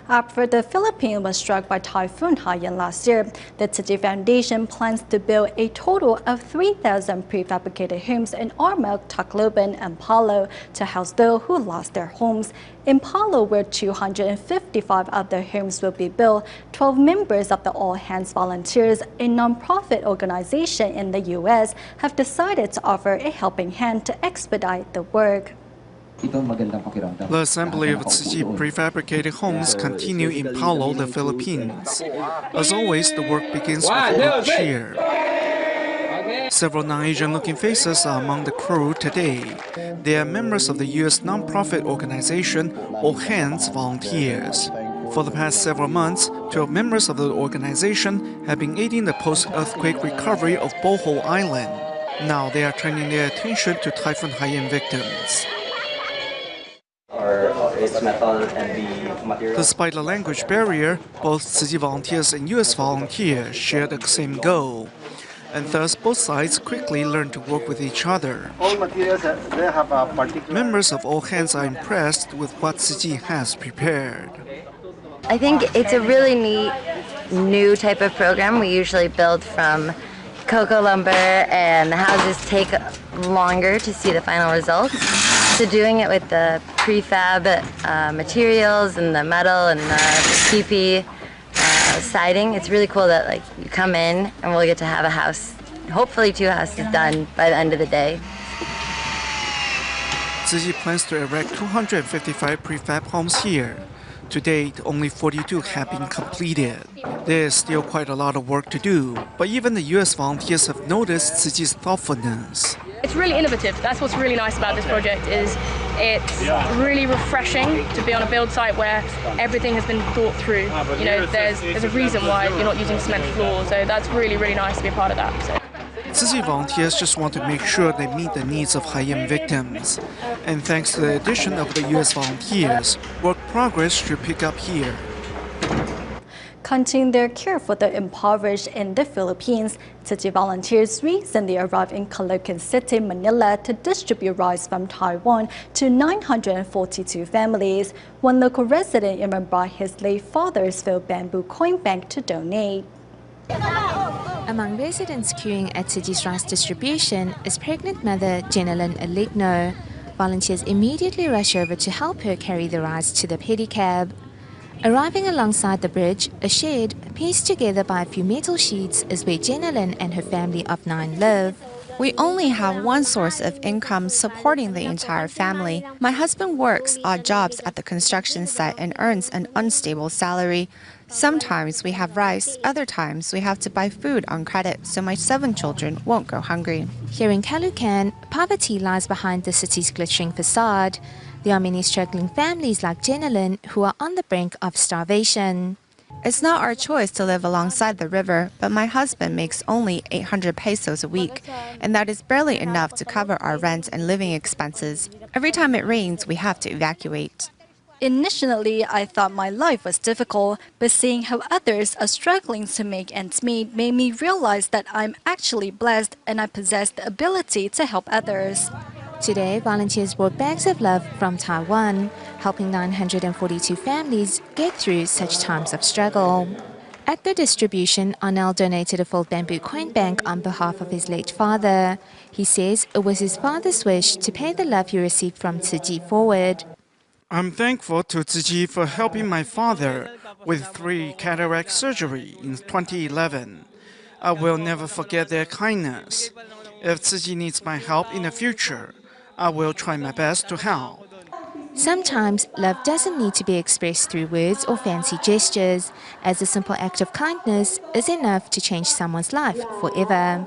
After the Philippines was struck by Typhoon Haiyan last year, the Tzu Chi Foundation plans to build a total of 3,000 prefabricated homes in Ormoc, Tacloban, and Palo to house those who lost their homes. In Palo, where 255 of the homes will be built, 12 members of the All Hands Volunteers, a non-profit organization in the U.S., have decided to offer a helping hand to expedite the work. The assembly of Tzu Chi prefabricated homes continue in Palo, the Philippines. As always, the work begins with group cheer. Several non-Asian-looking faces are among the crew today. They are members of the U.S. non-profit organization All Hands Volunteers. For the past several months, 12 members of the organization have been aiding the post-earthquake recovery of Bohol Island. Now they are turning their attention to Typhoon Haiyan victims. Despite the language barrier, both Tzu Chi volunteers and U.S. volunteers share the same goal, and thus both sides quickly learn to work with each other. Members of All Hands are impressed with what Tzu Chi has prepared. I think it's a really neat new type of program. We usually build from cocoa lumber, and the houses take longer to see the final results. So doing it with the prefab materials and the metal and the teepee siding, it's really cool that you come in and we'll get to have a house, hopefully 2 houses done by the end of the day. Tzu Chi plans to erect 255 prefab homes here. To date, only 42 have been completed. There is still quite a lot of work to do, but even the U.S. volunteers have noticed Tzu Chi's thoughtfulness. It's really innovative. That's what's really nice about this project, is it's really refreshing to be on a build site where everything has been thought through. You know, there's a reason why you're not using cement floors, so that's really, really nice to be a part of that. So. Tzu Chi volunteers just want to make sure they meet the needs of Haiyan victims. And thanks to the addition of the U.S. volunteers, work progress should pick up here. Continuing their care for the impoverished in the Philippines, Tzu Chi volunteers recently arrived in Caloocan City, Manila to distribute rice from Taiwan to 942 families. One local resident even brought his late father's filled bamboo coin bank to donate. Among residents queuing at Tzu Chi's rice distribution is pregnant mother Jenilyn Aligno. Volunteers immediately rush over to help her carry the rice to the pedicab. Arriving alongside the bridge, a shed pieced together by a few metal sheets is where Jenilyn and her family of 9 live. We only have one source of income supporting the entire family. My husband works odd jobs at the construction site and earns an unstable salary. Sometimes we have rice, other times we have to buy food on credit so my 7 children won't go hungry. Here in Caloocan, poverty lies behind the city's glittering facade. There are many struggling families like Jenilyn who are on the brink of starvation. It's not our choice to live alongside the river, but my husband makes only 800 pesos a week, and that is barely enough to cover our rent and living expenses. Every time it rains, we have to evacuate. Initially, I thought my life was difficult, but seeing how others are struggling to make ends meet made me realize that I'm actually blessed and I possess the ability to help others. Today, volunteers brought bags of love from Taiwan, helping 942 families get through such times of struggle. At the distribution, Arnel donated a full bamboo coin bank on behalf of his late father. He says it was his father's wish to pay the love he received from Tzu Chi forward. I'm thankful to Tzu Chi for helping my father with 3 cataract surgery in 2011. I will never forget their kindness. If Tzu Chi needs my help in the future, I will try my best to help. Sometimes love doesn't need to be expressed through words or fancy gestures, as a simple act of kindness is enough to change someone's life forever.